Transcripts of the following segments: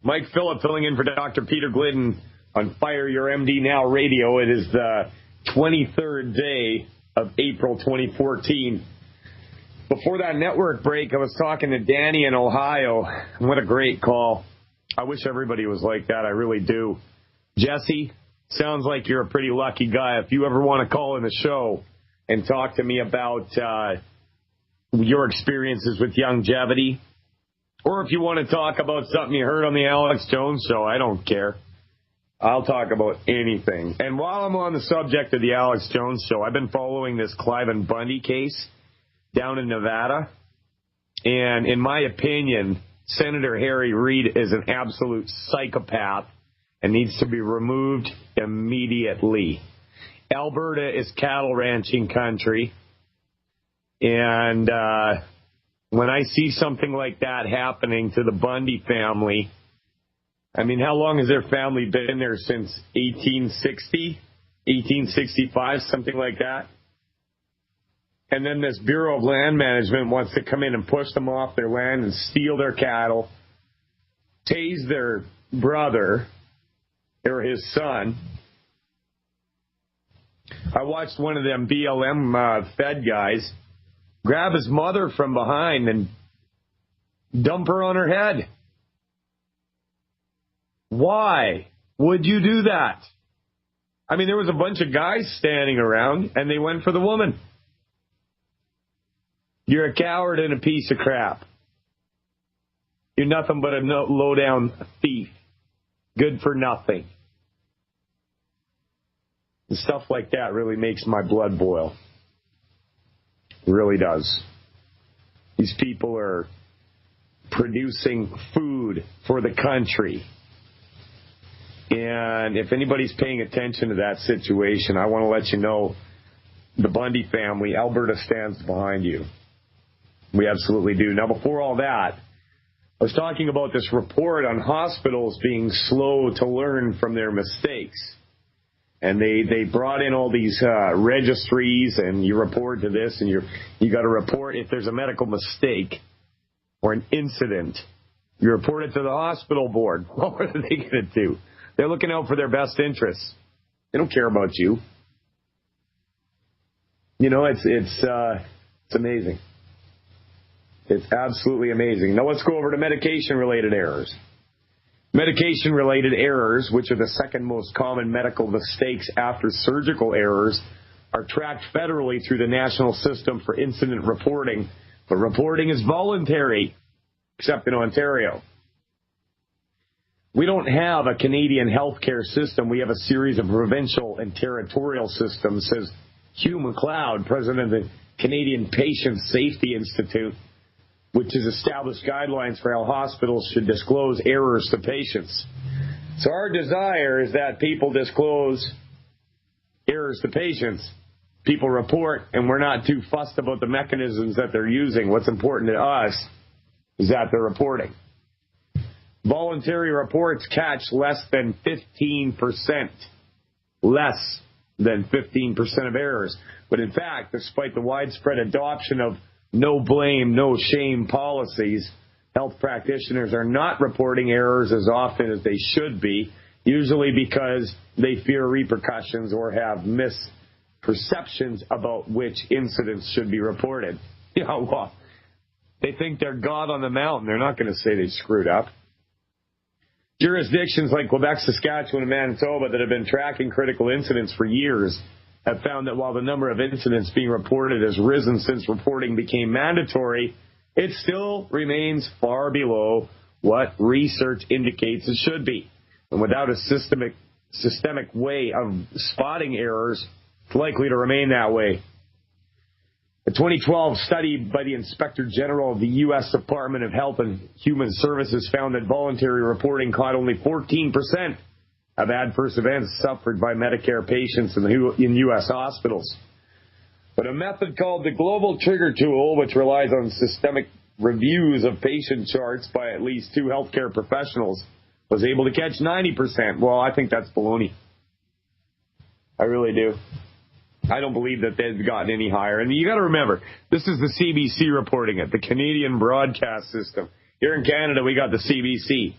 Mike Phillip filling in for Dr. Peter Glidden on Fire Your MD Now Radio. It is the 23rd day of April 2014. Before that network break, I was talking to Danny in Ohio. What a great call. I wish everybody was like that. I really do. Jesse, sounds like you're a pretty lucky guy. If you ever want to call in the show and talk to me about your experiences with longevity, or if you want to talk about something you heard on the Alex Jones show, I don't care. I'll talk about anything. And while I'm on the subject of the Alex Jones show, I've been following this Cliven Bundy case down in Nevada. And in my opinion, Senator Harry Reid is an absolute psychopath and needs to be removed immediately. Alberta is cattle ranching country. And when I see something like that happening to the Bundy family, I mean, how long has their family been there? Since 1860, 1865, something like that? And then this Bureau of Land Management wants to come in and push them off their land and steal their cattle, tase their brother or his son. I watched one of them BLM Fed guys grab his mother from behind and dump her on her head. Why would you do that? I mean, there was a bunch of guys standing around, and they went for the woman. You're a coward and a piece of crap. You're nothing but a low-down thief. Good for nothing. And stuff like that really makes my blood boil. It really does. These people are producing food for the country. And if anybody's paying attention to that situation, I want to let you know the Bundy family, Alberta stands behind you. We absolutely do. Now, before all that, I was talking about this report on hospitals being slow to learn from their mistakes. And they brought in all these registries, and you report to this, and you got to report if there's a medical mistake or an incident. You report it to the hospital board. What are they going to do? They're looking out for their best interests. They don't care about you. You know, it's amazing. It's absolutely amazing. Now let's go over to medication-related errors. Medication-related errors, which are the second most common medical mistakes after surgical errors, are tracked federally through the National System for Incident Reporting, but reporting is voluntary, except in Ontario. We don't have a Canadian healthcare system. We have a series of provincial and territorial systems, says Hugh McLeod, president of the Canadian Patient Safety Institute, which has established guidelines for how hospitals should disclose errors to patients. So our desire is that people disclose errors to patients. People report, and we're not too fussed about the mechanisms that they're using. What's important to us is that they're reporting. Voluntary reports catch less than 15%. Less than 15% of errors. But in fact, despite the widespread adoption of no blame, no shame policies, health practitioners are not reporting errors as often as they should be, usually because they fear repercussions or have misperceptions about which incidents should be reported. You know, well, they think they're God on the mountain. They're not going to say they screwed up. Jurisdictions like Quebec, Saskatchewan, and Manitoba that have been tracking critical incidents for years have found that while the number of incidents being reported has risen since reporting became mandatory, it still remains far below what research indicates it should be. And without a systemic way of spotting errors, it's likely to remain that way. A 2012 study by the Inspector General of the U.S. Department of Health and Human Services found that voluntary reporting caught only 14% of adverse events suffered by Medicare patients in U.S. hospitals. But a method called the Global Trigger Tool, which relies on systemic reviews of patient charts by at least two healthcare professionals, was able to catch 90%. Well, I think that's baloney. I really do. I don't believe that they've gotten any higher. And you got to remember, this is the CBC reporting it, the Canadian Broadcast System. Here in Canada, we got the CBC.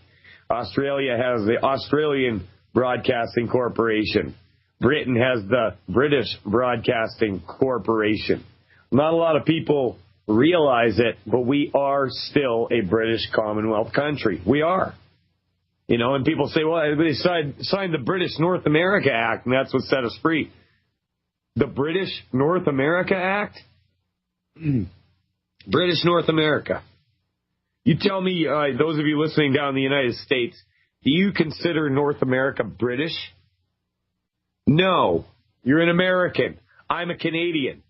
Australia has the Australian Broadcasting Corporation. Britain has the British Broadcasting Corporation. Not a lot of people realize it, but we are still a British Commonwealth country. We are. You know, and people say, well, they signed the British North America Act, and that's what set us free. The British North America Act? British North America. You tell me, those of you listening down in the United States, do you consider North America British? No. You're an American. I'm a Canadian.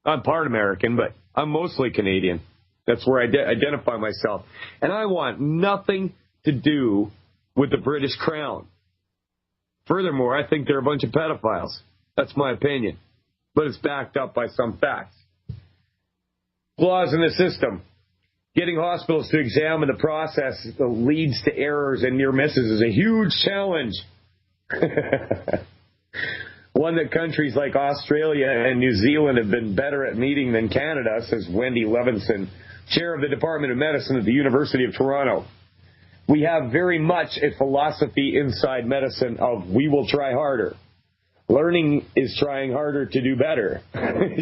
I'm part American, but I'm mostly Canadian. That's where I identify myself. And I want nothing to do with the British Crown. Furthermore, I think they're a bunch of pedophiles. That's my opinion. But it's backed up by some facts. Flaws in the system. Getting hospitals to examine the process that leads to errors and near misses is a huge challenge. One that countries like Australia and New Zealand have been better at meeting than Canada, says Wendy Levinson, chair of the Department of Medicine at the University of Toronto. We have very much a philosophy inside medicine of we will try harder. Learning is trying harder to do better,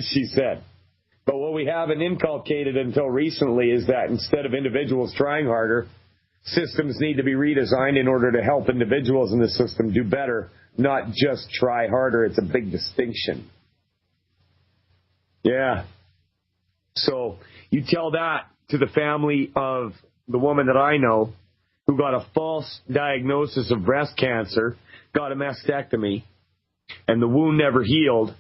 she said. But what we haven't inculcated until recently is that instead of individuals trying harder, systems need to be redesigned in order to help individuals in the system do better, not just try harder. It's a big distinction. Yeah. So you tell that to the family of the woman that I know who got a false diagnosis of breast cancer, got a mastectomy, and the wound never healed.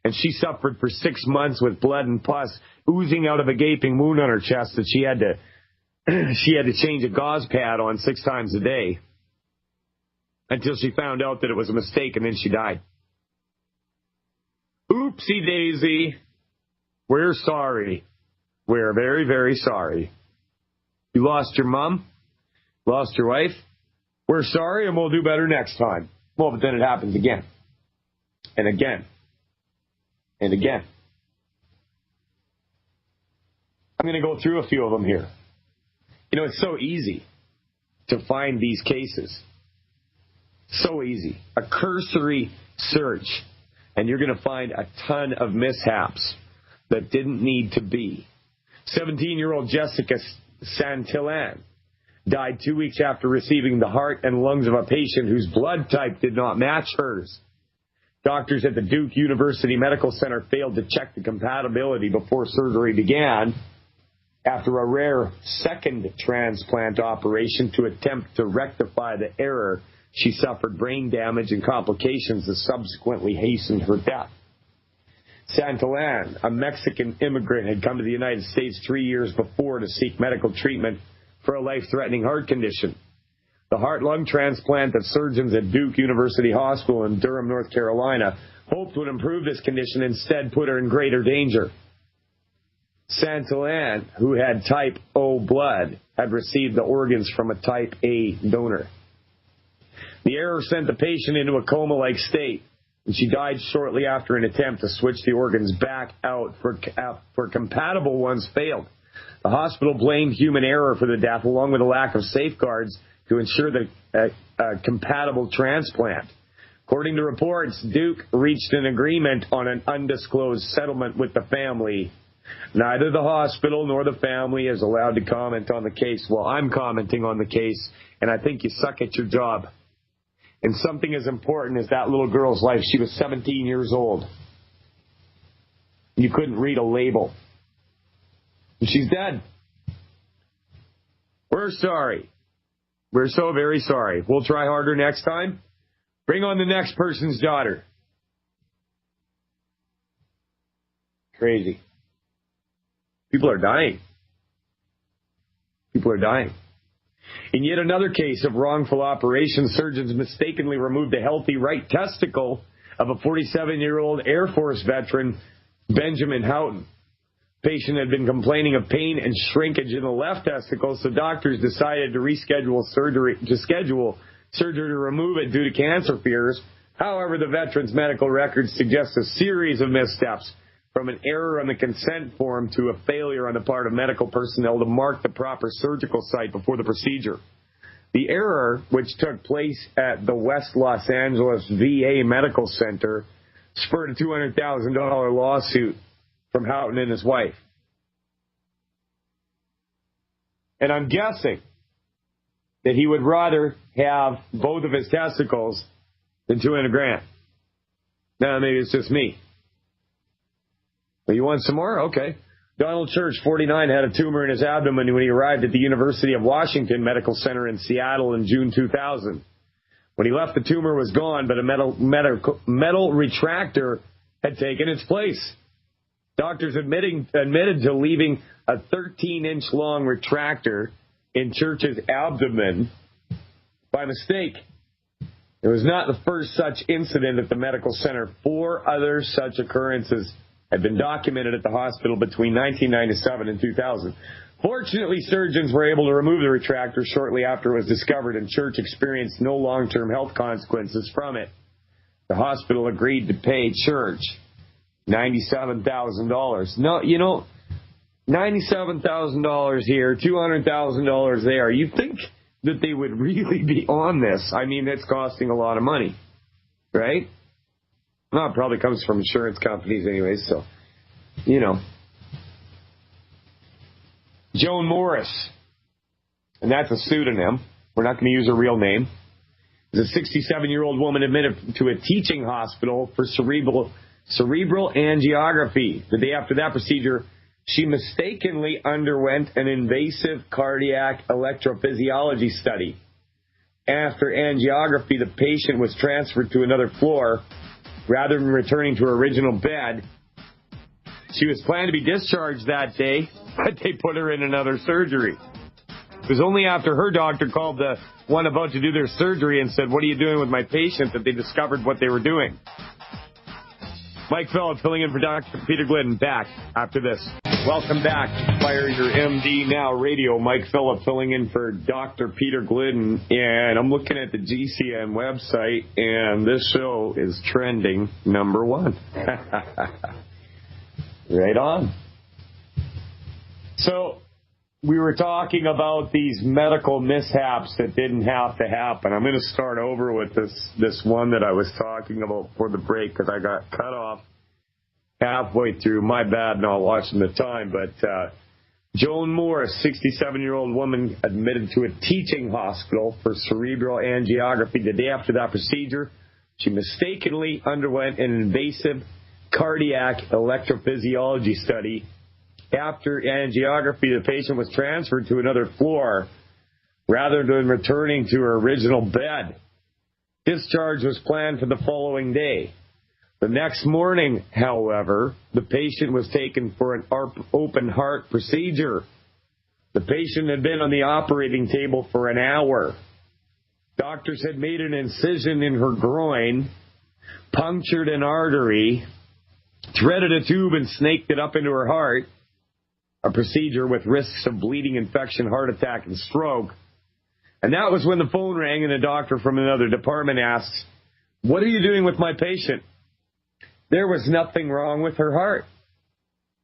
And she suffered for 6 months with blood and pus oozing out of a gaping wound on her chest that she had to change a gauze pad on 6 times a day until she found out that it was a mistake, and then she died. Oopsie daisy. We're sorry. We're very, very sorry. You lost your mom, lost your wife. We're sorry, and we'll do better next time. Well, but then it happens again and again. And again. I'm going to go through a few of them here. You know, it's so easy to find these cases. So easy. A cursory search, and you're going to find a ton of mishaps that didn't need to be. 17-year-old Jessica Santillan died 2 weeks after receiving the heart and lungs of a patient whose blood type did not match hers. Doctors at the Duke University Medical Center failed to check the compatibility before surgery began. After a rare second transplant operation to attempt to rectify the error, she suffered brain damage and complications that subsequently hastened her death. Santillan, a Mexican immigrant, had come to the United States 3 years before to seek medical treatment for a life-threatening heart condition. The heart-lung transplant that surgeons at Duke University Hospital in Durham, North Carolina, hoped would improve this condition, instead put her in greater danger. Santillan, who had type O blood, had received the organs from a type A donor. The error sent the patient into a coma-like state, and she died shortly after an attempt to switch the organs back out for compatible ones failed. The hospital blamed human error for the death, along with a lack of safeguards to ensure a compatible transplant. According to reports, Duke reached an agreement on an undisclosed settlement with the family. Neither the hospital nor the family is allowed to comment on the case. Well, I'm commenting on the case, and I think you suck at your job. And something as important as that little girl's life, she was 17 years old. You couldn't read a label. And she's dead. We're sorry. We're so very sorry. We'll try harder next time. Bring on the next person's daughter. Crazy. People are dying. People are dying. In yet another case of wrongful operation, surgeons mistakenly removed the healthy right testicle of a 47-year-old Air Force veteran, Benjamin Houghton. Patient had been complaining of pain and shrinkage in the left testicle, so doctors decided to schedule surgery to remove it due to cancer fears. However, the veteran's medical records suggest a series of missteps, from an error on the consent form to a failure on the part of medical personnel to mark the proper surgical site before the procedure. The error, which took place at the West Los Angeles VA Medical Center, spurred a $200,000 lawsuit from Houghton and his wife. And I'm guessing that he would rather have both of his testicles than $200,000. Now, maybe it's just me. But you want some more? Okay. Donald Church, 49, had a tumor in his abdomen when he arrived at the University of Washington Medical Center in Seattle in June 2000. When he left, the tumor was gone, but a metal retractor had taken its place. Doctors admitted to leaving a 13-inch long retractor in Church's abdomen by mistake. It was not the first such incident at the medical center. 4 other such occurrences had been documented at the hospital between 1997 and 2000. Fortunately, surgeons were able to remove the retractor shortly after it was discovered, and Church experienced no long-term health consequences from it. The hospital agreed to pay Church $97,000. No, you know, $97,000 here, $200,000 there. You'd think that they would really be on this. I mean, it's costing a lot of money, right? Well, it probably comes from insurance companies anyways, so, you know. Joan Morris, and that's a pseudonym. We're not going to use her real name. Is a 67-year-old woman admitted to a teaching hospital for cerebral angiography. The day after that procedure, she mistakenly underwent an invasive cardiac electrophysiology study. After angiography, the patient was transferred to another floor rather than returning to her original bed. She was planned to be discharged that day, but they put her in another surgery. It was only after her doctor called the one about to do their surgery and said, "What are you doing with my patient?" that they discovered what they were doing. Mike Phillip filling in for Dr. Peter Glidden, back after this. Welcome back to Fire Your MD Now Radio. Mike Phillip filling in for Dr. Peter Glidden, and I'm looking at the GCN website, and this show is trending number 1. Right on. So, we were talking about these medical mishaps that didn't have to happen. I'm going to start over with this one that I was talking about before the break because I got cut off halfway through. My bad, not watching the time. But Joan Morris, 67-year-old woman, admitted to a teaching hospital for cerebral angiography. The day after that procedure, she mistakenly underwent an invasive cardiac electrophysiology study. After angiography, the patient was transferred to another floor rather than returning to her original bed. Discharge was planned for the following day. The next morning, however, the patient was taken for an open heart procedure. The patient had been on the operating table for an hour. Doctors had made an incision in her groin, punctured an artery, threaded a tube and snaked it up into her heart, a procedure with risks of bleeding, infection, heart attack, and stroke. And that was when the phone rang and a doctor from another department asked, "What are you doing with my patient?" There was nothing wrong with her heart.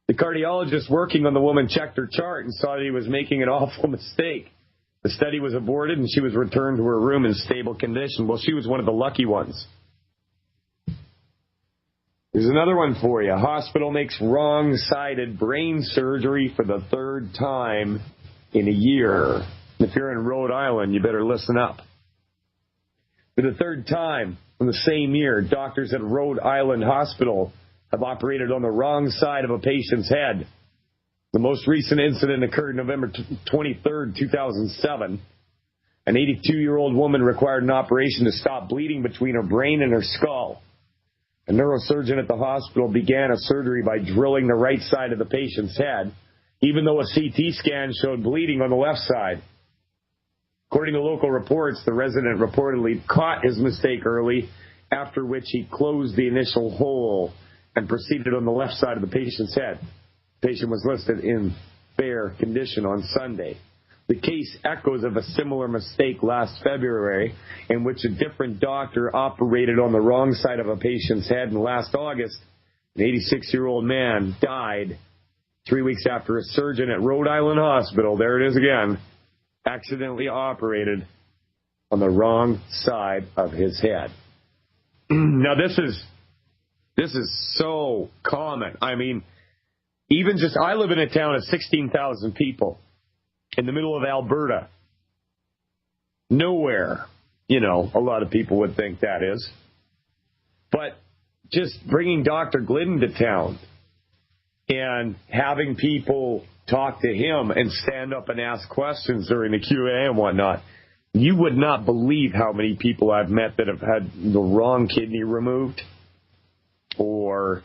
The cardiologist working on the woman checked her chart and saw that he was making an awful mistake. The study was aborted and she was returned to her room in stable condition. Well, she was one of the lucky ones. Here's another one for you. Hospital makes wrong-sided brain surgery for the 3rd time in a year. If you're in Rhode Island, you better listen up. For the 3rd time in the same year, doctors at Rhode Island Hospital have operated on the wrong side of a patient's head. The most recent incident occurred November 23rd, 2007. An 82-year-old woman required an operation to stop bleeding between her brain and her skull. A neurosurgeon at the hospital began a surgery by drilling the right side of the patient's head, even though a CT scan showed bleeding on the left side. According to local reports, the resident reportedly caught his mistake early, after which he closed the initial hole and proceeded on the left side of the patient's head. The patient was listed in fair condition on Sunday. The case echoes of a similar mistake last February, in which a different doctor operated on the wrong side of a patient's head, and last August, an 86-year-old man died 3 weeks after a surgeon at Rhode Island Hospital, there it is again, accidentally operated on the wrong side of his head. Now, this is so common. I mean, I live in a town of 16,000 people in the middle of Alberta. Nowhere, a lot of people would think that is. But just bringing Dr. Glidden to town and having people talk to him and stand up and ask questions during the Q&A and whatnot, you would not believe how many people I've met that have had the wrong kidney removed. Or,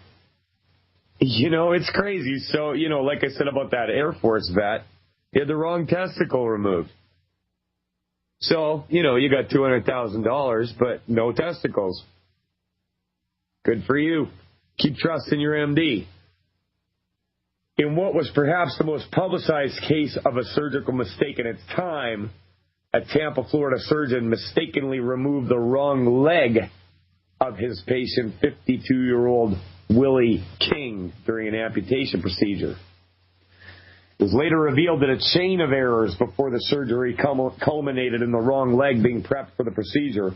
it's crazy. So, like I said about that Air Force vet, he had the wrong testicle removed. So, you got $200,000, but no testicles. Good for you. Keep trusting your MD. In what was perhaps the most publicized case of a surgical mistake in its time, a Tampa, Florida surgeon mistakenly removed the wrong leg of his patient, 52-year-old Willie King, during an amputation procedure. It was later revealed that a chain of errors before the surgery culminated in the wrong leg being prepped for the procedure.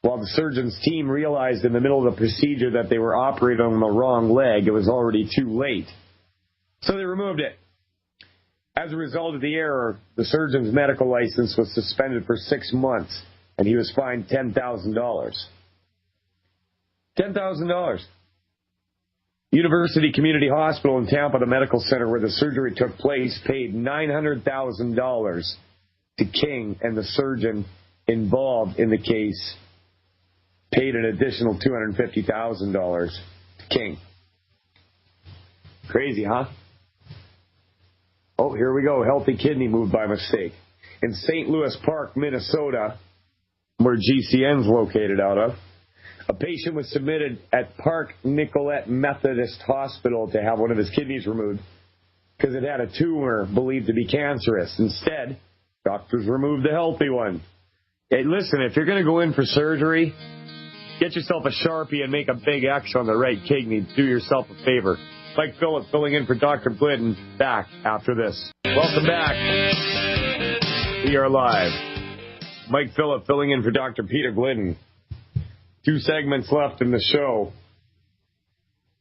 While the surgeon's team realized in the middle of the procedure that they were operating on the wrong leg, it was already too late. So they removed it. As a result of the error, the surgeon's medical license was suspended for 6 months, and he was fined $10,000. $10,000. University Community Hospital in Tampa, the medical center where the surgery took place, paid $900,000 to King, and the surgeon involved in the case paid an additional $250,000 to King. Crazy, huh? Oh, here we go. Healthy kidney moved by mistake. In St. Louis Park, Minnesota, where GCN's located out of, a patient was submitted at Park Nicollet Methodist Hospital to have one of his kidneys removed because it had a tumor believed to be cancerous. Instead, doctors removed the healthy one. Hey, listen, if you're going to go in for surgery, get yourself a Sharpie and make a big X on the right kidney. Do yourself a favor. Mike Phillip filling in for Dr. Glidden, back after this. Welcome back. We are live. Mike Phillip filling in for Dr. Peter Glidden. 2 segments left in the show.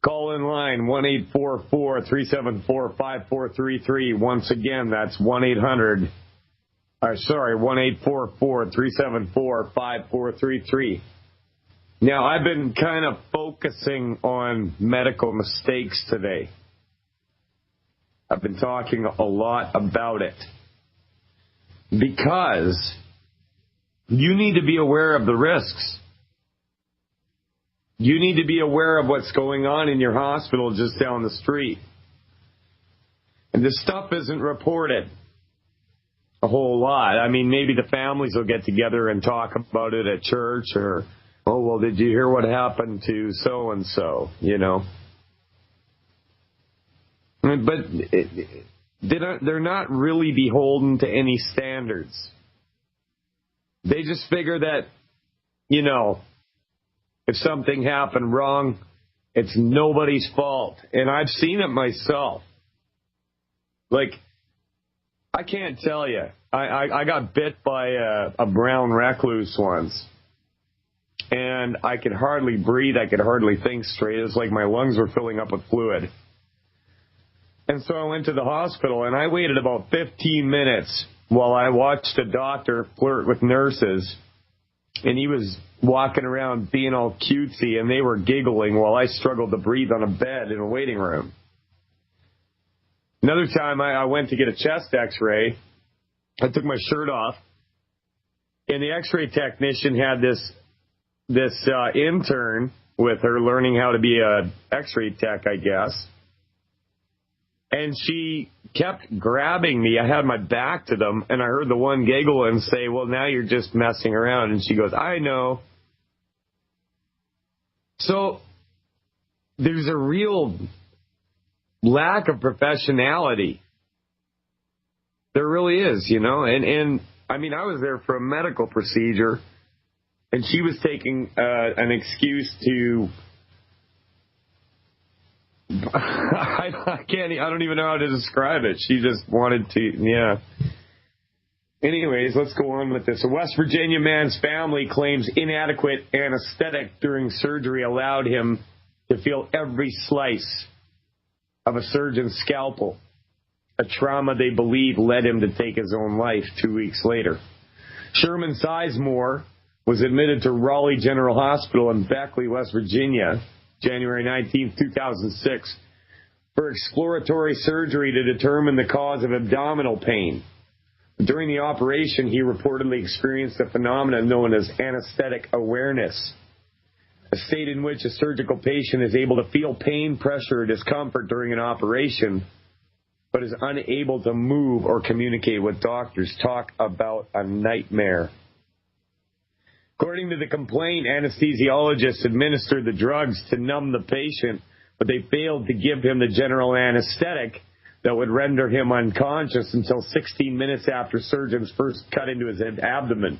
Call in line 1-844-374-5433. Once again, that's 1-844-374-5433. Now, I've been kind of focusing on medical mistakes today. I've been talking a lot about it because you need to be aware of the risks. You need to be aware of what's going on in your hospital just down the street. And this stuff isn't reported a whole lot. I mean, maybe the families will get together and talk about it at church or, oh, well, did you hear what happened to so-and-so, But they're not really beholden to any standards. They just figure that, if something happened wrong, it's nobody's fault. And I've seen it myself. Like, I can't tell you. I got bit by a brown recluse once. And I could hardly breathe. I could hardly think straight. It was like my lungs were filling up with fluid. And so I went to the hospital, and I waited about 15 minutes while I watched a doctor flirt with nurses. And he was walking around being all cutesy, and they were giggling while I struggled to breathe on a bed in a waiting room. Another time I went to get a chest x-ray. I took my shirt off, and the x-ray technician had this intern with her learning how to be a x-ray tech, I guess. And she kept grabbing me. I had my back to them, and I heard the one giggle and say, well, now you're just messing around. And she goes, I know. So there's a real lack of professionality. There really is, And I mean, I was there for a medical procedure, and she was taking an excuse to... I don't even know how to describe it. She just wanted to, Anyways, let's go on with this. A West Virginia man's family claims inadequate anesthetic during surgery allowed him to feel every slice of a surgeon's scalpel, a trauma they believe led him to take his own life 2 weeks later. Sherman Sizemore was admitted to Raleigh General Hospital in Beckley, West Virginia, January 19, 2006, for exploratory surgery to determine the cause of abdominal pain. During the operation, he reportedly experienced a phenomenon known as anesthetic awareness, a state in which a surgical patient is able to feel pain, pressure, or discomfort during an operation, but is unable to move or communicate with doctors. Talk about a nightmare. According to the complaint, anesthesiologists administered the drugs to numb the patient, but they failed to give him the general anesthetic that would render him unconscious until 16 minutes after surgeons first cut into his abdomen.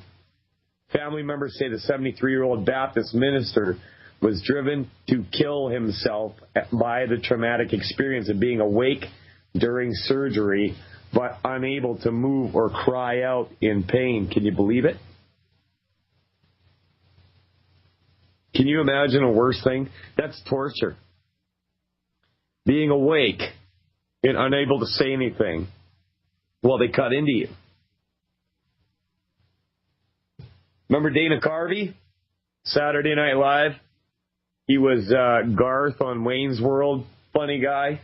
Family members say the 73-year-old Baptist minister was driven to kill himself by the traumatic experience of being awake during surgery, but unable to move or cry out in pain. Can you believe it? Can you imagine a worse thing? That's torture. Being awake and unable to say anything while they cut into you. Remember Dana Carvey? Saturday Night Live? He was Garth on Wayne's World. Funny guy.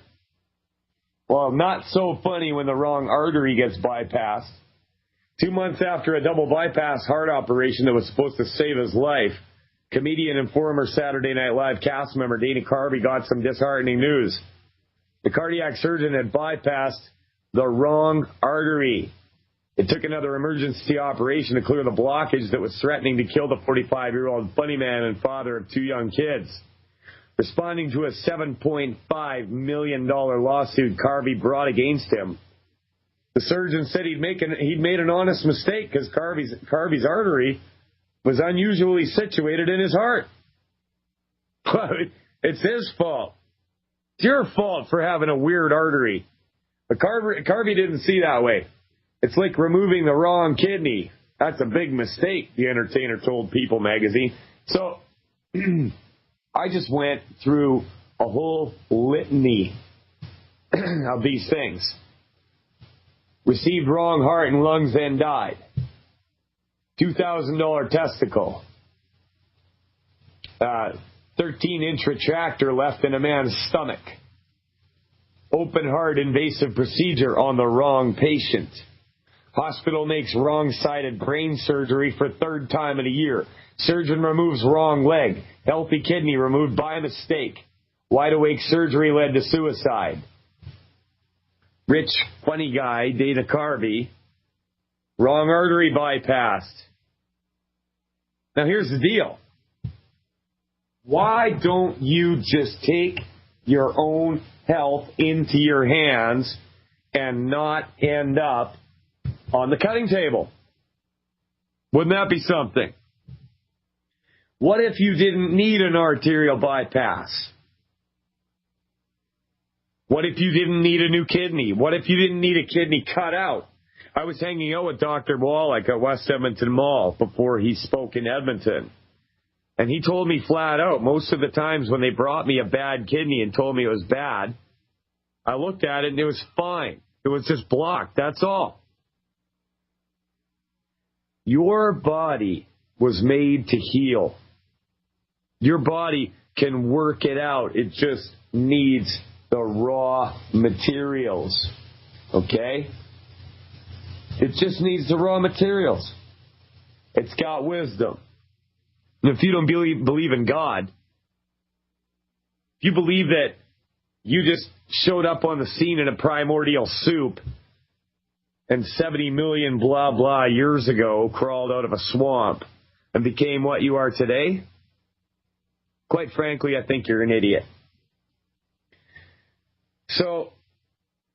Well, not so funny when the wrong artery gets bypassed. 2 months after a double bypass heart operation that was supposed to save his life, comedian and former Saturday Night Live cast member Dana Carvey got some disheartening news. The cardiac surgeon had bypassed the wrong artery. It took another emergency operation to clear the blockage that was threatening to kill the 45-year-old funny man and father of 2 young kids. Responding to a $7.5 million lawsuit Carvey brought against him, the surgeon said he'd made an honest mistake because Carvey's artery was unusually situated in his heart. It's his fault. It's your fault for having a weird artery. But Carvey didn't see that way. It's like removing the wrong kidney. That's a big mistake, the entertainer told People magazine. So I just went through a whole litany of these things. Received wrong heart and lungs, then died. $2,000 testicle. 13-inch retractor left in a man's stomach. Open heart invasive procedure on the wrong patient. Hospital makes wrong-sided brain surgery for third time in a year. Surgeon removes wrong leg. Healthy kidney removed by mistake. Wide-awake surgery led to suicide. Rich, funny guy, Dana Carvey. Wrong artery bypassed. Now here's the deal. Why don't you just take your own health into your hands and not end up on the cutting table? Wouldn't that be something? What if you didn't need an arterial bypass? What if you didn't need a new kidney? What if you didn't need a kidney cut out? I was hanging out with Dr. Wallach at West Edmonton Mall before he spoke in Edmonton. And he told me flat out, most of the times when they brought me a bad kidney and told me it was bad, I looked at it and it was fine. It was just blocked. That's all. Your body was made to heal. Your body can work it out. It just needs the raw materials. Okay? It just needs the raw materials. It's got wisdom. And if you don't believe in God, if you believe that you just showed up on the scene in a primordial soup and 70 million blah blah years ago crawled out of a swamp and became what you are today, quite frankly, I think you're an idiot. So,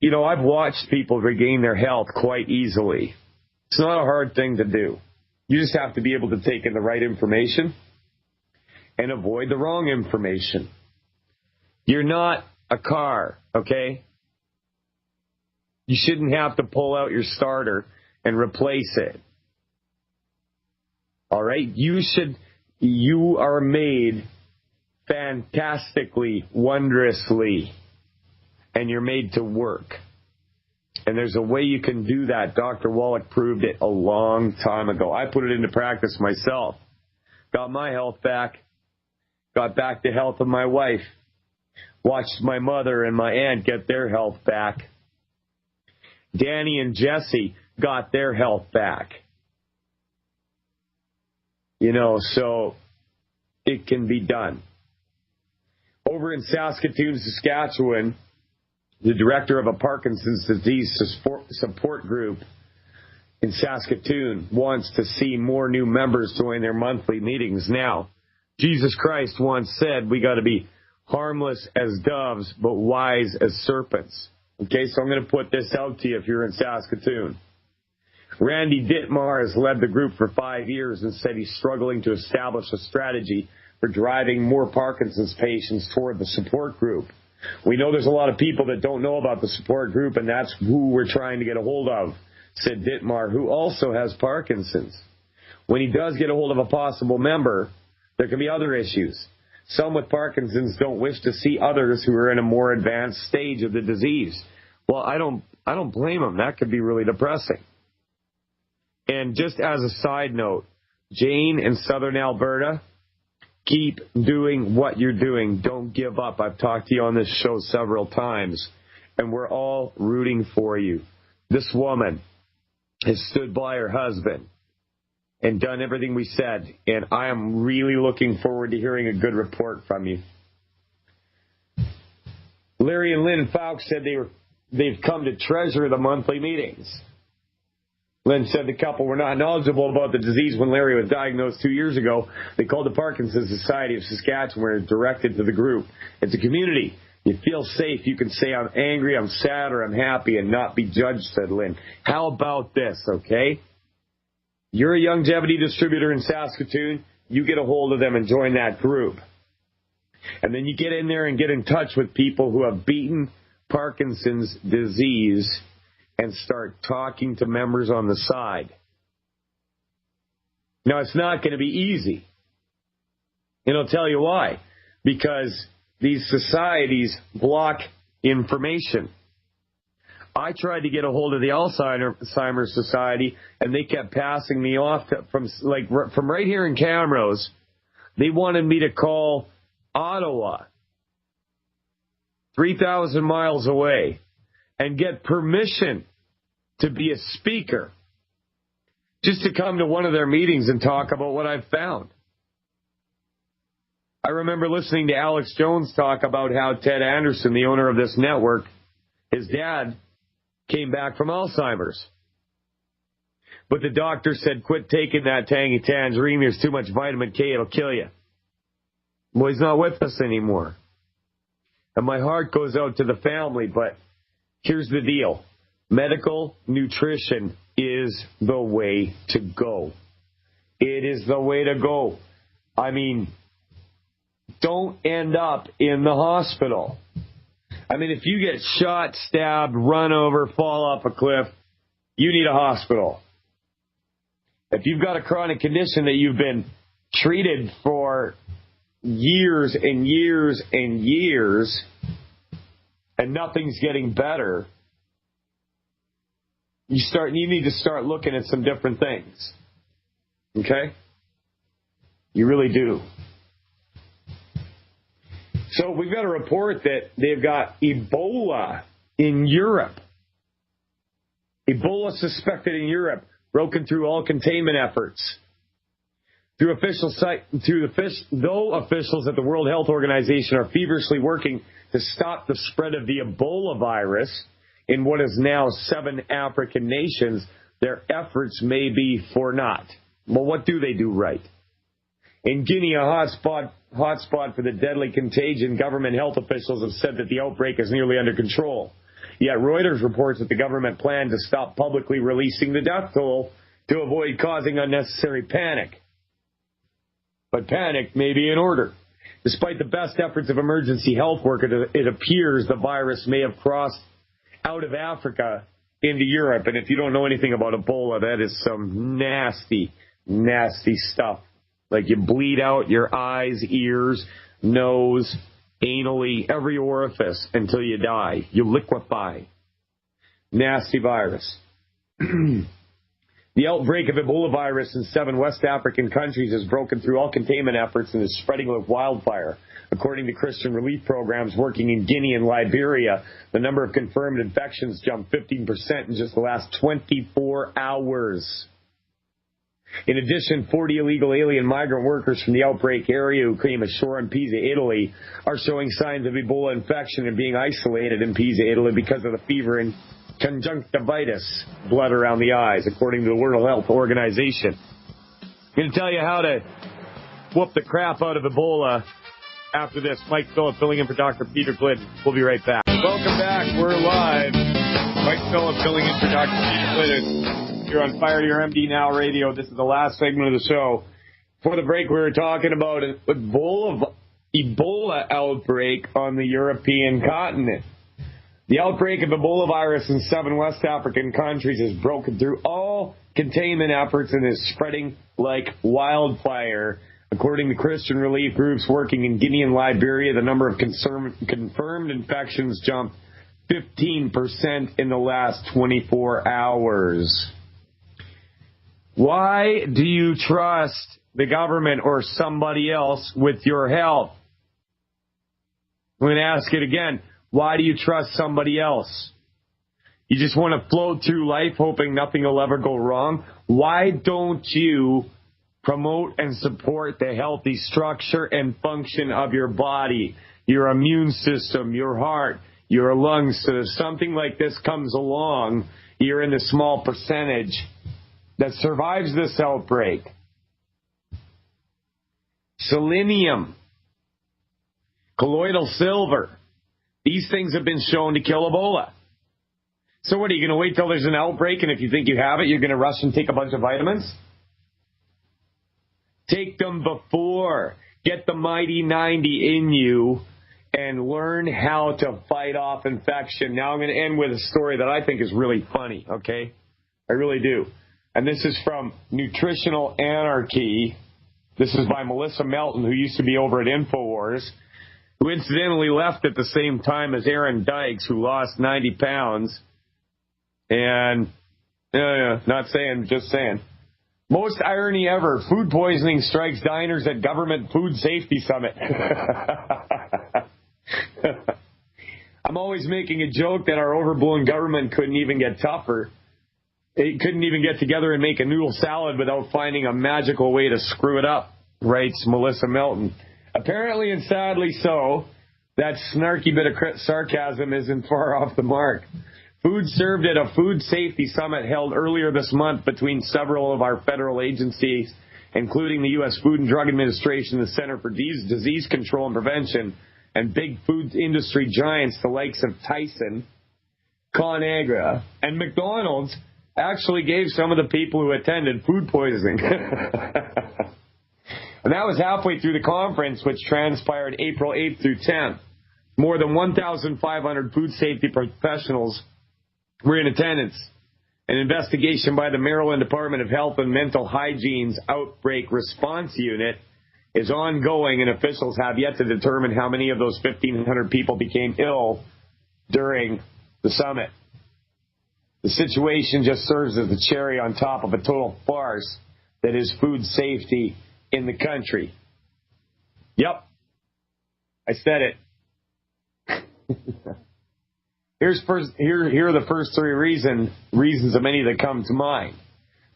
I've watched people regain their health quite easily. It's not a hard thing to do. You just have to be able to take in the right information and avoid the wrong information. You're not a car, okay? You shouldn't have to pull out your starter and replace it. All right? You are made fantastically, wondrously, and you're made to work. And there's a way you can do that. Dr. Wallach proved it a long time ago. I put it into practice myself. Got my health back. Got back the health of my wife. Watched my mother and my aunt get their health back. Danny and Jesse got their health back. So it can be done. Over in Saskatoon, Saskatchewan, the director of a Parkinson's disease support group in Saskatoon wants to see more new members join their monthly meetings. Now, Jesus Christ once said we got to be harmless as doves, but wise as serpents. Okay, so I'm going to put this out to you if you're in Saskatoon. Randy Dittmar has led the group for 5 years and said he's struggling to establish a strategy for driving more Parkinson's patients toward the support group. We know there's a lot of people that don't know about the support group, and that's who we're trying to get a hold of, said Dittmar, who also has Parkinson's. When he does get a hold of a possible member, there can be other issues. Some with Parkinson's don't wish to see others who are in a more advanced stage of the disease. Well, I don't blame them. That could be really depressing. And just as a side note, Jane in Southern Alberta, keep doing what you're doing. Don't give up. I've talked to you on this show several times, and we're all rooting for you. This woman has stood by her husband and done everything we said, and I am really looking forward to hearing a good report from you. Larry and Lynn Fowkes said they've come to treasure the monthly meetings. Lynn said the couple were not knowledgeable about the disease when Larry was diagnosed 2 years ago. They called the Parkinson's Society of Saskatchewan and directed to the group. It's a community. You feel safe. You can say, I'm angry, I'm sad, or I'm happy, and not be judged, said Lynn. How about this, okay? You're a longevity distributor in Saskatoon. You get a hold of them and join that group. And then you get in there and get in touch with people who have beaten Parkinson's disease and start talking to members on the side. Now, it's not going to be easy. And I'll tell you why. Because these societies block information. I tried to get a hold of the Alzheimer's Society, and they kept passing me off from right here in Camrose. They wanted me to call Ottawa, 3,000 miles away, and get permission to be a speaker, just to come to one of their meetings and talk about what I've found. I remember listening to Alex Jones talk about how Ted Anderson, the owner of this network, his dad came back from Alzheimer's. But the doctor said, quit taking that tangy tangerine. There's too much vitamin K. It'll kill you. Well, he's not with us anymore. And my heart goes out to the family, but here's the deal. Medical nutrition is the way to go. It is the way to go. I mean, don't end up in the hospital. I mean, if you get shot, stabbed, run over, fall off a cliff, you need a hospital. If you've got a chronic condition that you've been treated for years and years and years, and nothing's getting better, you need to start looking at some different things. Okay? You really do. So we've got a report that they've got Ebola in Europe. Ebola suspected in Europe, broken through all containment efforts. Though officials at the World Health Organization are feverishly working to stop the spread of the Ebola virus in what is now 7 African nations, their efforts may be for naught. Well, what do they do right? In Guinea, a hotspot for the deadly contagion, government health officials have said that the outbreak is nearly under control. Yet Reuters reports that the government planned to stop publicly releasing the death toll to avoid causing unnecessary panic. But panic may be in order. Despite the best efforts of emergency health workers, it appears the virus may have crossed out of Africa into Europe. And if you don't know anything about Ebola, that is some nasty, nasty stuff. Like you bleed out your eyes, ears, nose, anally, every orifice until you die. You liquefy. Nasty virus. The outbreak of Ebola virus in 7 West African countries has broken through all containment efforts and is spreading like wildfire. According to Christian relief programs working in Guinea and Liberia, the number of confirmed infections jumped 15% in just the last 24 hours. In addition, 40 illegal alien migrant workers from the outbreak area who came ashore in Pisa, Italy, are showing signs of Ebola infection and being isolated in Pisa, Italy because of the fever and conjunctivitis, blood around the eyes, according to the World Health Organization. I'm going to tell you how to whoop the crap out of Ebola after this. Mike Phillip filling in for Dr. Peter Glidden. We'll be right back. Welcome back. We're live. Mike Phillip filling in for Dr. Peter Glidden. You're on Fire Your MD Now Radio. This is the last segment of the show. Before the break, we were talking about an Ebola outbreak on the European continent. The outbreak of Ebola virus in 7 West African countries has broken through all containment efforts and is spreading like wildfire. According to Christian relief groups working in Guinea and Liberia, the number of confirmed infections jumped 15% in the last 24 hours. Why do you trust the government or somebody else with your health? I'm going to ask it again. Why do you trust somebody else? You just want to float through life hoping nothing will ever go wrong? Why don't you promote and support the healthy structure and function of your body, your immune system, your heart, your lungs, so if something like this comes along, you're in the small percentage that survives this outbreak? Selenium, colloidal silver, these things have been shown to kill Ebola. So what, are you going to wait till there's an outbreak, and if you think you have it, you're going to rush and take a bunch of vitamins? Take them before. Get the mighty 90 in you and learn how to fight off infection. Now I'm going to end with a story that I think is really funny, okay? I really do. And this is from Nutritional Anarchy. This is by Melissa Melton, who used to be over at InfoWars, who incidentally left at the same time as Aaron Dykes, who lost 90 pounds. And, not saying, just saying. Most irony ever, food poisoning strikes diners at government food safety summit. I'm always making a joke that our overblown government couldn't even get tougher. It couldn't even get together and make a noodle salad without finding a magical way to screw it up, writes Melissa Melton. Apparently, and sadly so, that snarky bit of sarcasm isn't far off the mark. Food served at a food safety summit held earlier this month between several of our federal agencies, including the U.S. Food and Drug Administration, the Center for Disease Control and Prevention, and big food industry giants, the likes of Tyson, ConAgra, and McDonald's, actually gave some of the people who attended food poisoning. And that was halfway through the conference, which transpired April 8th through 10th. More than 1,500 food safety professionals were in attendance. An investigation by the Maryland Department of Health and Mental Hygiene's Outbreak Response Unit is ongoing, and officials have yet to determine how many of those 1,500 people became ill during the summit. The situation just serves as the cherry on top of a total farce that is food safety in the country. Yep, I said it. Here are the first three reasons of many that come to mind.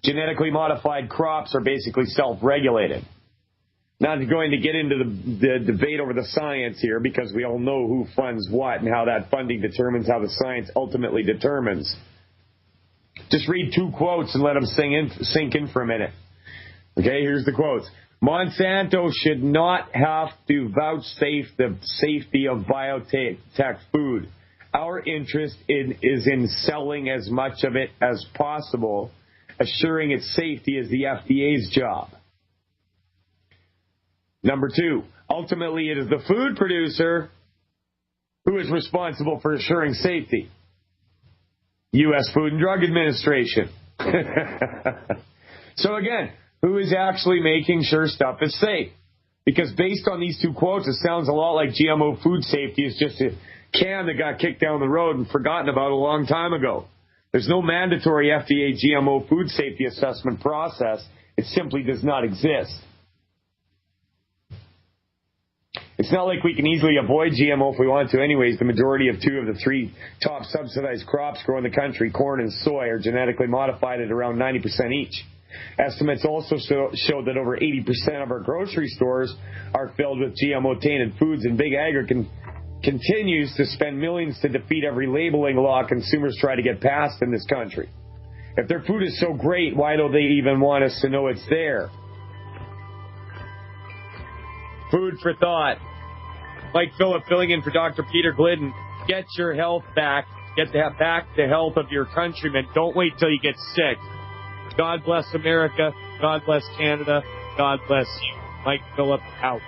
Genetically modified crops are basically self-regulated. Not going to get into the debate over the science here, because we all know who funds what and how that funding determines how the science ultimately determines. Just read two quotes and let them sink in for a minute. Okay, here's the quotes. Monsanto should not have to vouchsafe the safety of biotech food. Our interest is in selling as much of it as possible. Assuring its safety is the FDA's job. Number two, ultimately it is the food producer who is responsible for assuring safety. U.S. Food and Drug Administration. So again, who is actually making sure stuff is safe? Because based on these two quotes, it sounds a lot like GMO food safety is just a can that got kicked down the road and forgotten about a long time ago. There's no mandatory FDA GMO food safety assessment process. It simply does not exist. It's not like we can easily avoid GMO if we want to anyways. The majority of 2 of the 3 top subsidized crops grown in the country, corn and soy, are genetically modified at around 90% each. Estimates also show that over 80% of our grocery stores are filled with GMO-tainted foods, and Big Ag continues to spend millions to defeat every labeling law consumers try to get passed in this country. If their food is so great, why don't they even want us to know it's there? Food for thought. Mike Phillip filling in for Dr. Peter Glidden. Get your health back. Get back the health of your countrymen. Don't wait till you get sick. God bless America. God bless Canada. God bless you. Mike Phillip out.